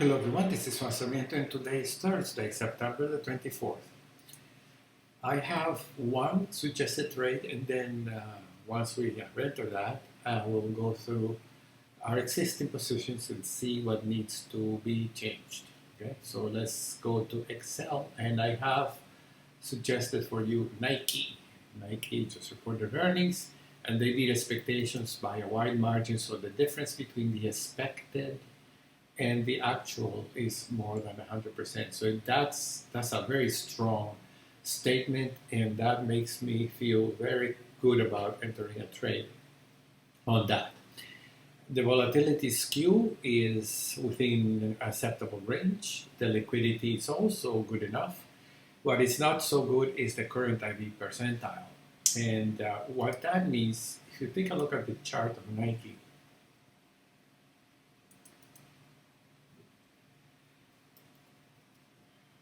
Hello everyone, this is Juan Sarmiento and today is Thursday, September the 24th. I have one suggested trade and then once we enter that, we'll go through our existing positions and see what needs to be changed. Okay, so let's go to Excel and I have suggested for you Nike. Nike just reported earnings and they beat expectations by a wide margin, so the difference between the expected and the actual is more than 100%. So that's a very strong statement, and that makes me feel very good about entering a trade on that. The volatility skew is within acceptable range. The liquidity is also good enough. What is not so good is the current IV percentile. And what that means, if you take a look at the chart of Nike,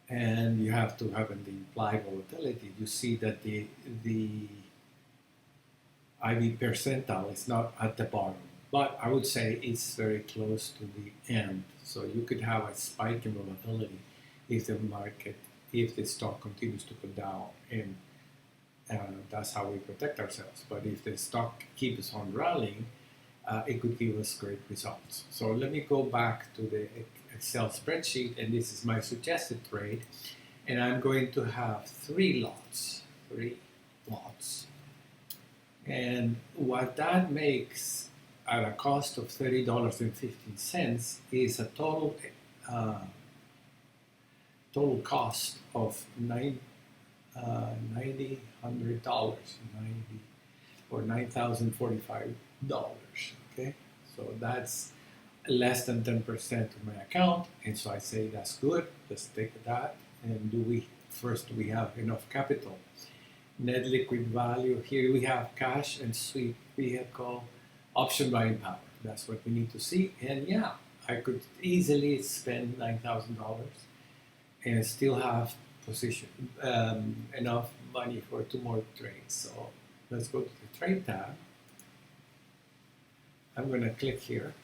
and you have to have in the implied volatility, you see that the IV percentile is not at the bottom, but I would say it's very close to the end. So you could have a spike in volatility if the stock continues to go down, and that's how we protect ourselves. But if the stock keeps on rallying, it could give us great results. So let me go back to the Excel spreadsheet, and this is my suggested trade, and I'm going to have three lots, and what that makes at a cost of $30.15 is a total cost of $9,000 or $9,045. Okay, so that's less than 10% of my account, and so I say that's good. Let's take that. And first we have enough capital? Net liquid value, here we have cash and sweep vehicle, option buying power. That's what we need to see. And yeah, I could easily spend $9,000 and still have enough money for 2 more trades. So let's go to the trade tab. I'm going to click here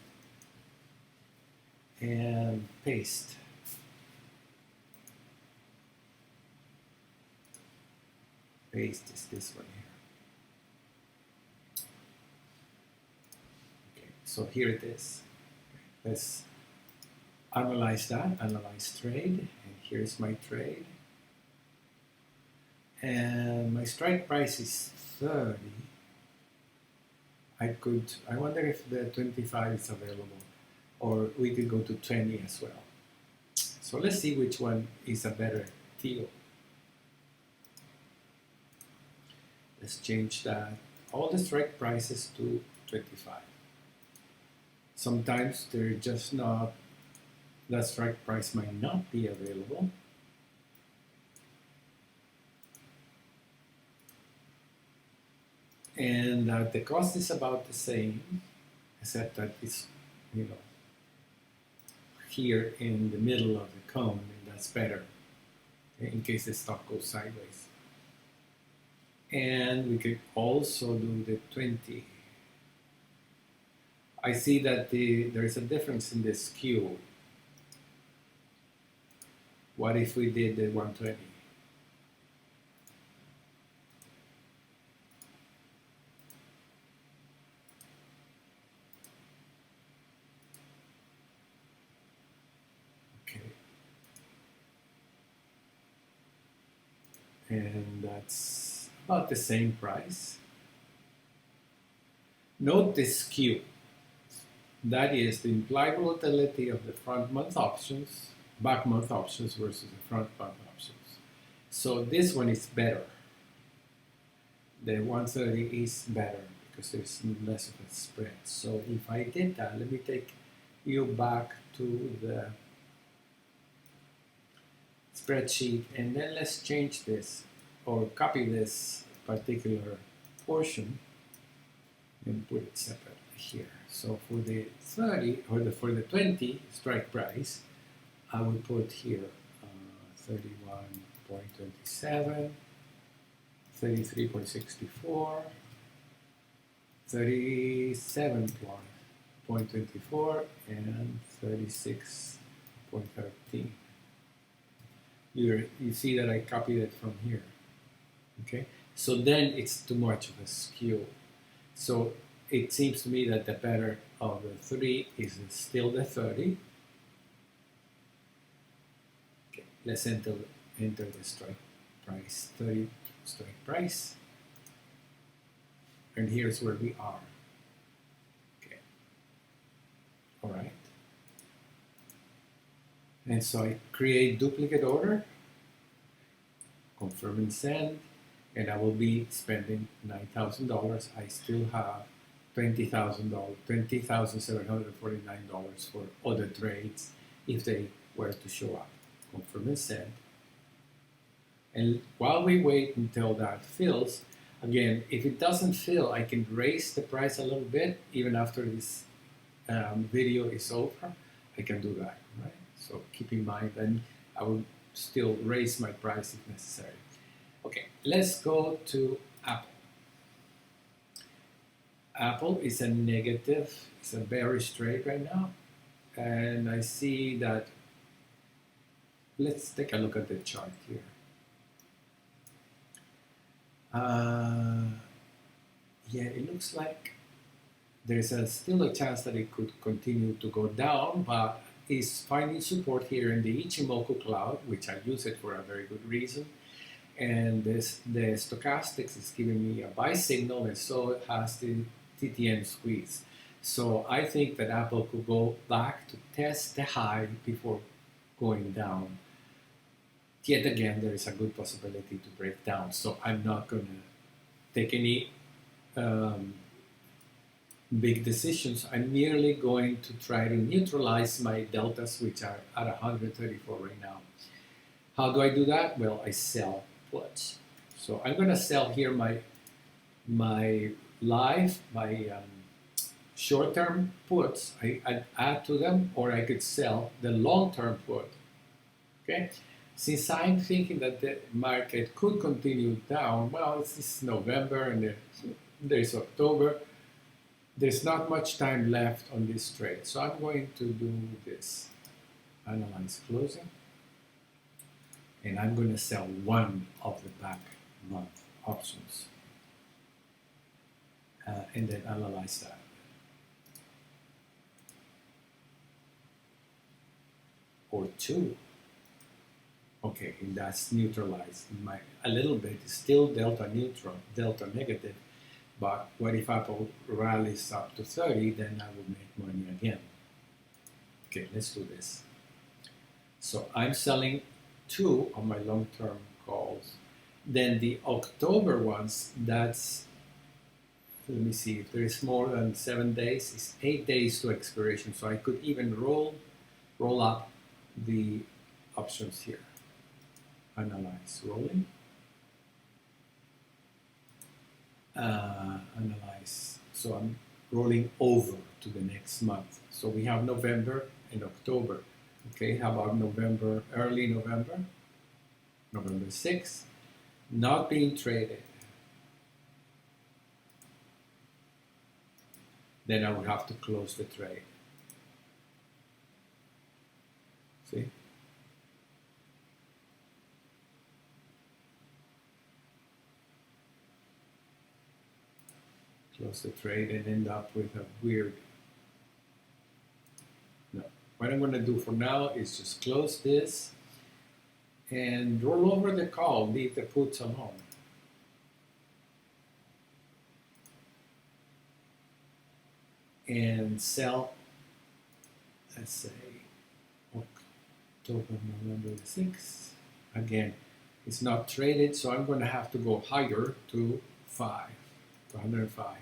and paste. Paste is this one here. Okay, so here it is. Let's analyze that, analyze trade, and here's my trade. And my strike price is 30. I wonder if the 25 is available, or we could go to 20 as well. So let's see which one is a better deal. Let's change that, all the strike prices to 25. Sometimes they're just not, that strike price might not be available. And the cost is about the same, except that it's, here in the middle of the cone, and that's better in case the stock goes sideways. And we could also do the 20. I see that there is a difference in the skew. What if we did the 120? And that's about the same price. Note the skew. That is the implied volatility of the front month options, back month options versus the front month options. So this one is better. The 130 is better because there's less of a spread. So if I did that, let me take you back to the spreadsheet, and then let's change this or copy this particular portion and put it separately here. So for the 30 or for the 20 strike price, I would put here 31.27, 33.64, 37.24, and 36 0.13. You see that I copied it from here. Okay, so then it's too much of a skew. So it seems to me that the better of the 3 is still the 30. Okay, let's enter the strike price, 30 strike price. And here's where we are. Okay, all right. And so I create duplicate order, confirm and send, and I will be spending $9,000. I still have $20,000, $20,749 for other trades if they were to show up. Confirm and send. And while we wait until that fills, again, if it doesn't fill, I can raise the price a little bit even after this video is over. I can do that, right? So keep in mind, and I will still raise my price if necessary. Okay, let's go to Apple. Apple is a negative, it's a bearish trade right now. And I see that, let's take a look at the chart here. Yeah, it looks like there's still a chance that it could continue to go down, but it's finding support here in the Ichimoku cloud, which I use it for a very good reason. And the stochastics is giving me a buy signal, and so it has the TTM squeeze. So I think that Apple could go back to test the high before going down. Yet again, there is a good possibility to break down. So I'm not going to take any big decisions. I'm merely going to try to neutralize my deltas, which are at 134 right now. How do I do that? Well, I sell puts. So I'm going to sell here my short-term puts. I'd add to them, or I could sell the long-term put. Okay. Since I'm thinking that the market could continue down, well, this is November and there's October. There's not much time left on this trade. So I'm going to do this. Analyze closing. And I'm going to sell one of the back month options. And then analyze that. Or two. Okay, and that's neutralized. A little bit, it's still delta neutral, delta negative. But what if Apple rallies up to 30, then I will make money again. Okay, let's do this. So I'm selling 2 of my long-term calls. Then the October ones, that's, let me see, if there is more than 7 days, it's 8 days to expiration. So I could even roll up the options here. Analyze rolling. Analyze. So I'm rolling over to the next month. So we have November and October. Okay, how about November, early November? November 6th. Not being traded. Then I would have to close the trade. See? Close the trade and end up with a weird. No. What I'm going to do for now is just close this and roll over the call, leave the puts alone. And sell, let's say, October, November 6th. Again, it's not traded, so I'm going to have to go higher to 105.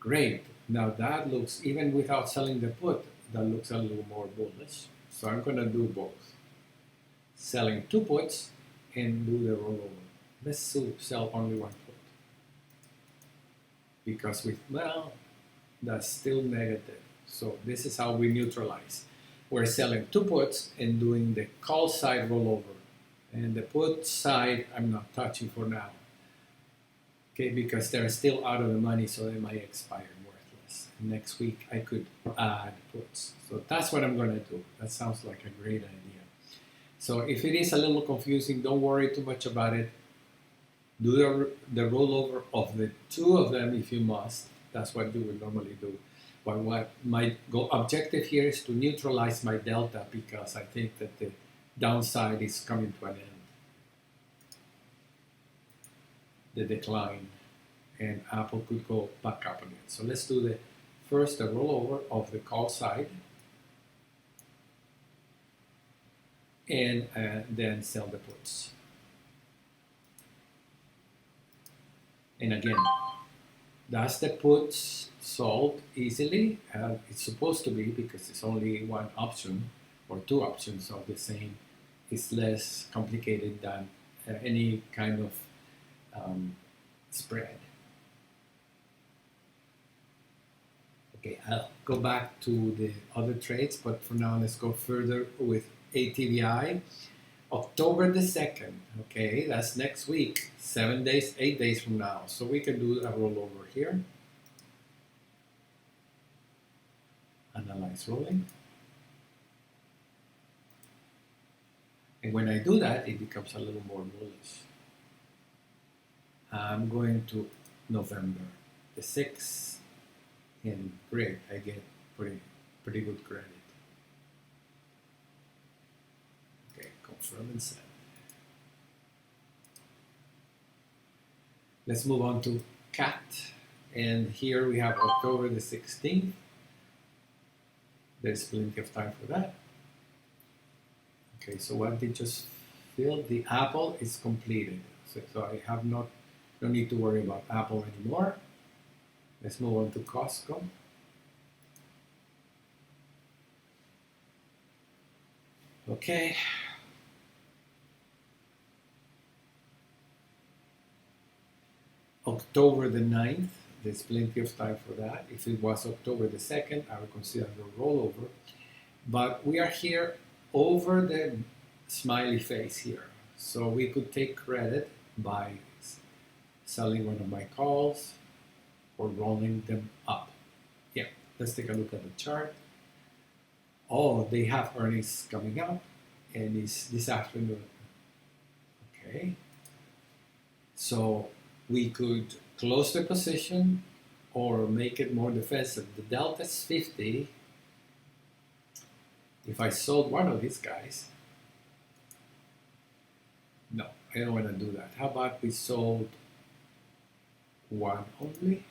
Great. Now that looks, even without selling the put, that looks a little more bullish. So I'm going to do both. Selling 2 puts and do the rollover. Let's sell only 1 put. Because that's still negative. So this is how we neutralize. We're selling 2 puts and doing the call side rollover. And the put side, I'm not touching for now. Okay, because they're still out of the money, so they might expire worthless. next week I could add puts. So that's what I'm going to do. That sounds like a great idea. So if it is a little confusing, don't worry too much about it. Do the rollover of the two of them if you must. That's what you would normally do. But what my objective here is to neutralize my delta, because I think that the downside is coming to an end. The decline, and Apple could go back up again. So let's do the rollover of the call side, and then sell the puts. And again, that's the puts sold easily. It's supposed to be, because it's only one option or two options of the same. It's less complicated than any kind of spread. Okay, I'll go back to the other trades, but for now let's go further with ATVI. October the 2nd, okay, that's next week, 7 days, 8 days from now. So we can do a rollover here. Analyze rolling. And when I do that, it becomes a little more bullish. I'm going to November the 6th, and great, I get pretty good credit. Okay, confirm and send. Let's move on to CAT, and here we have October the 16th. There's plenty of time for that. Okay, so what they just filled, the Apple is completed. So I have no need to worry about Apple anymore. Let's move on to Costco. Okay. October the 9th, there's plenty of time for that. If it was October the 2nd, I would consider a rollover. But we are here over the smiley face here. So we could take credit by selling one of my calls or rolling them up. Yeah, let's take a look at the chart. Oh, they have earnings coming up, and it's this afternoon. Okay. So we could close the position or make it more defensive. The delta is 50. If I sold one of these guys, no, I don't want to do that. How about we sold one only?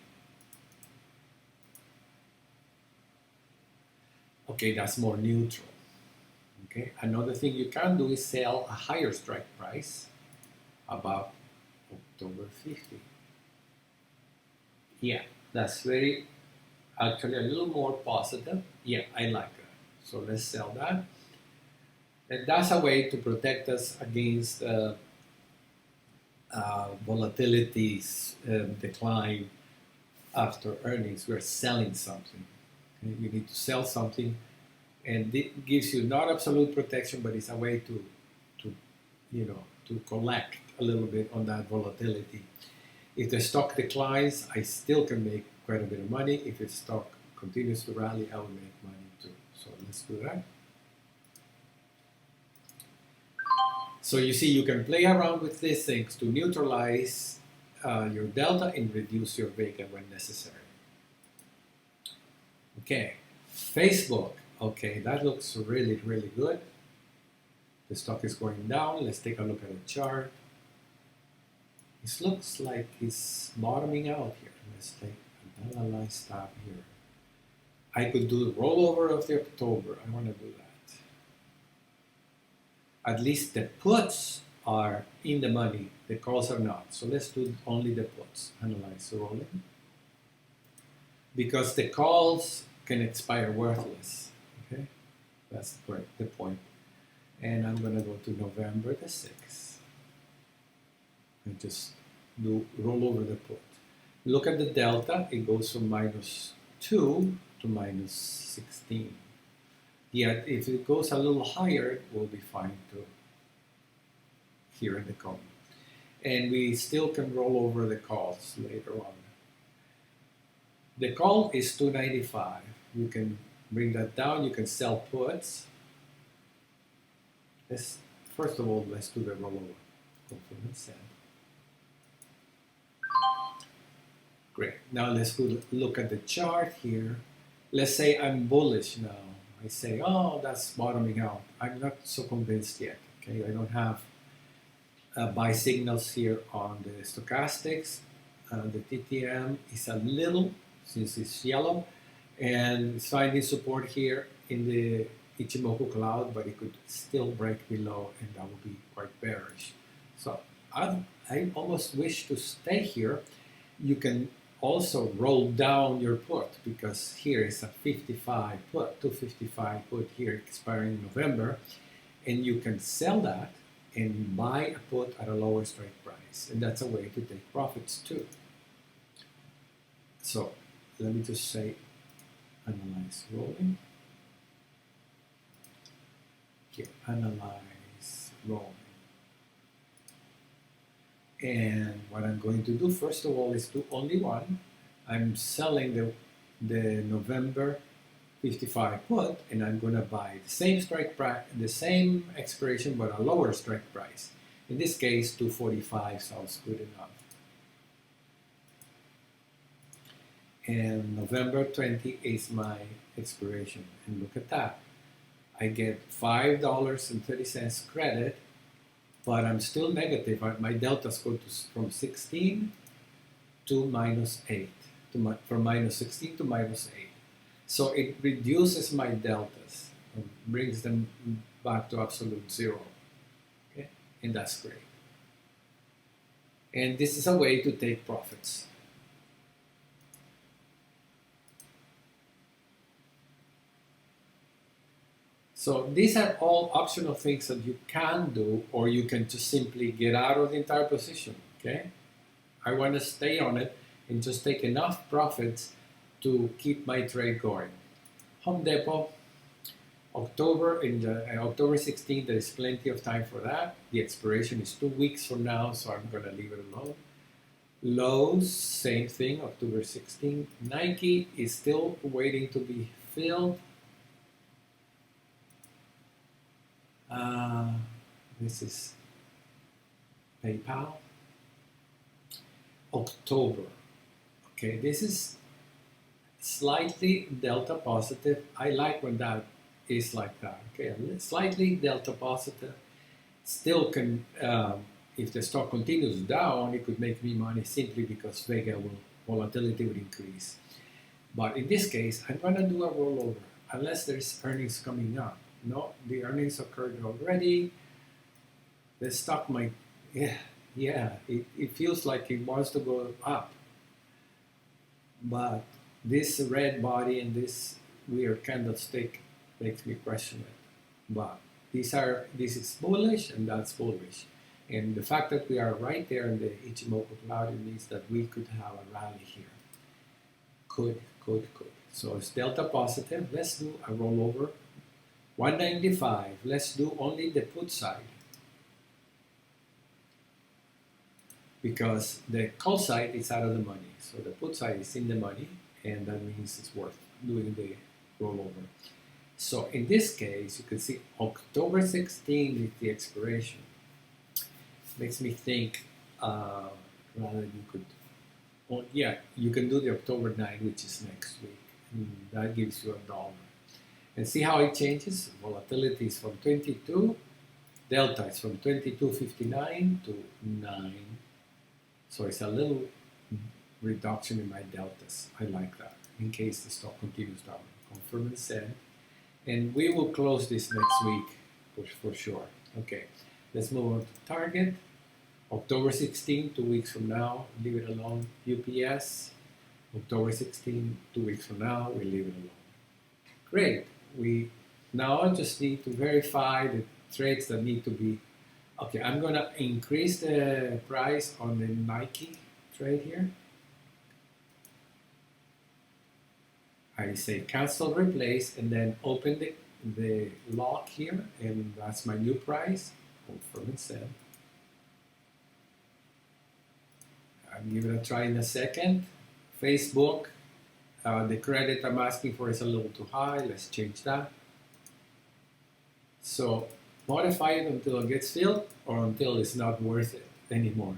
Okay, that's more neutral. Okay, another thing you can do is sell a higher strike price, about October 50. Yeah, that's actually a little more positive. Yeah, I like it. So let's sell that. And that's a way to protect us against volatility's decline after earnings. We're selling something. Okay? You need to sell something, and it gives you not absolute protection, but it's a way to collect a little bit on that volatility. If the stock declines, I still can make quite a bit of money. If the stock continues to rally, I will make money too. So let's do that. So you see, you can play around with these things to neutralize your delta and reduce your vega when necessary. Okay, Facebook. Okay, that looks really, really good. The stock is going down. Let's take a look at the chart. This looks like it's bottoming out here. Let's take an analyze tab here. I could do the rollover of the October. I want to do that. At least the puts are in the money. The calls are not. So let's do only the puts. Analyze the rolling. Because the calls can expire worthless. Okay, that's the point. And I'm going to go to November the 6th. And just do roll over the put. Look at the delta. It goes from -2 to -16. Yet if it goes a little higher, we'll be fine too. Here in the comment. And we still can roll over the calls later on. The call is 295. You can bring that down. You can sell puts. First of all, let's do the rollover. Confirm and send. Great. Now let's look at the chart here. Let's say I'm bullish now. I say, oh, that's bottoming out. I'm not so convinced yet. Okay, I don't have buy signals here on the stochastics. The TTM is a little, since it's yellow, and it's finding support here in the Ichimoku cloud, but it could still break below, and that would be quite bearish. So I almost wish to stay here. You can also roll down your put, because here is a 55 put, 255 put here expiring in November, and you can sell that and buy a put at a lower strike price, and that's a way to take profits too. So let me just say analyze rolling. Here, analyze rolling. And what I'm going to do first of all is do only one. I'm selling the November 55 put, and I'm going to buy the same strike price, the same expiration, but a lower strike price. In this case, 245 sounds good enough. And November 20 is my expiration. And look at that. I get $5.30 credit, but I'm still negative. My deltas go from 16 to minus 8, from minus 16 to minus 8. So it reduces my deltas and brings them back to absolute zero. Okay? And that's great. And this is a way to take profits. So these are all optional things that you can do, or you can just simply get out of the entire position, okay? I want to stay on it and just take enough profits to keep my trade going. Home Depot, October 16th, there is plenty of time for that. The expiration is 2 weeks from now, so I'm going to leave it alone. Lowe's, same thing, October 16th. Nike is still waiting to be filled. This is PayPal. October. Okay, this is slightly delta positive. I like when that is like that. Okay, slightly delta positive. Still can, if the stock continues down, it could make me money simply because volatility would increase. But in this case, I'm going to do a rollover unless there's earnings coming up. No, the earnings occurred already. The stock might, it feels like it wants to go up. But this red body and this weird candlestick makes me question it. But this is bullish and that's bullish. And the fact that we are right there in the Ichimoku cloud, it means that we could have a rally here. Could. So it's delta positive. Let's do a rollover. 195. Let's do only the put side, because the call side is out of the money. So the put side is in the money, and that means it's worth doing the rollover. So in this case, you can see October 16 is the expiration. Makes me think rather you could, you can do the October 9, which is next week. And that gives you $1. And see how it changes? Volatility is from 22, delta is from 22.59 to 9. So it's a little reduction in my deltas. I like that, in case the stock continues down. Confirm and send. And we will close this next week for sure. Okay, let's move on to target. October 16, 2 weeks from now, leave it alone. UPS, October 16, 2 weeks from now, we leave it alone. Great. We now just need to verify the trades that need to be. Okay, I'm going to increase the price on the Nike trade here. I say cancel, replace, and then open the lock here, and that's my new price. Confirm and send. I'll give it a try in a second. Facebook, The credit I'm asking for is a little too high. Let's change that. So modify it until it gets filled or until it's not worth it anymore.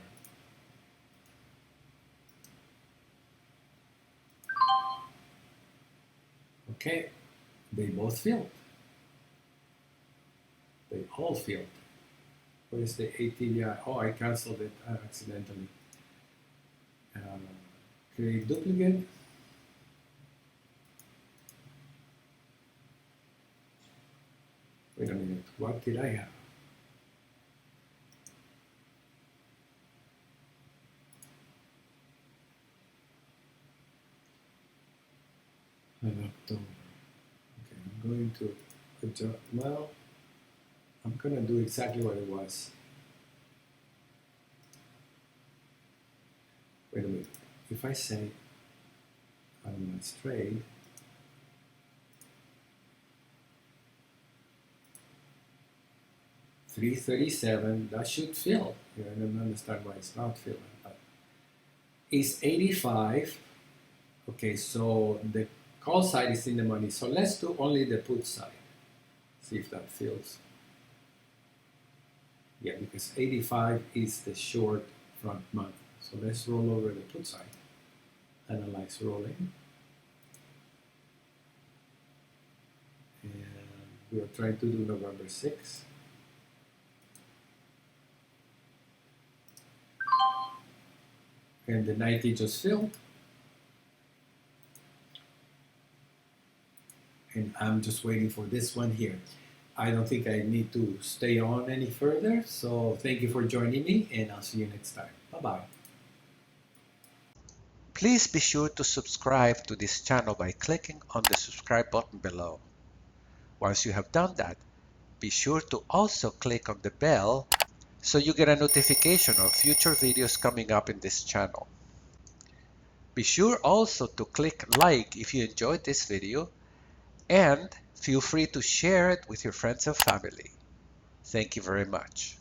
Okay, they both filled. They all filled. What is the ATVI? Oh, I canceled it accidentally. Create duplicate. Wait a minute, what did I have? In October. Okay, I'm going to adjust. Well, I'm going to do exactly what it was. Wait a minute. If I say on my trade, $337, that should fill. I don't understand why it's not filling, but it's 85. Okay, so the call side is in the money. So let's do only the put side. See if that fills. Yeah, because 85 is the short front month. So let's roll over the put side. Analyze rolling. And we are trying to do November 6th. And the 90 just filled. And I'm just waiting for this one here. I don't think I need to stay on any further. So thank you for joining me, and I'll see you next time. Bye-bye. Please be sure to subscribe to this channel by clicking on the subscribe button below. Once you have done that, be sure to also click on the bell so you get a notification of future videos coming up in this channel. Be sure also to click like if you enjoyed this video, and feel free to share it with your friends and family. Thank you very much.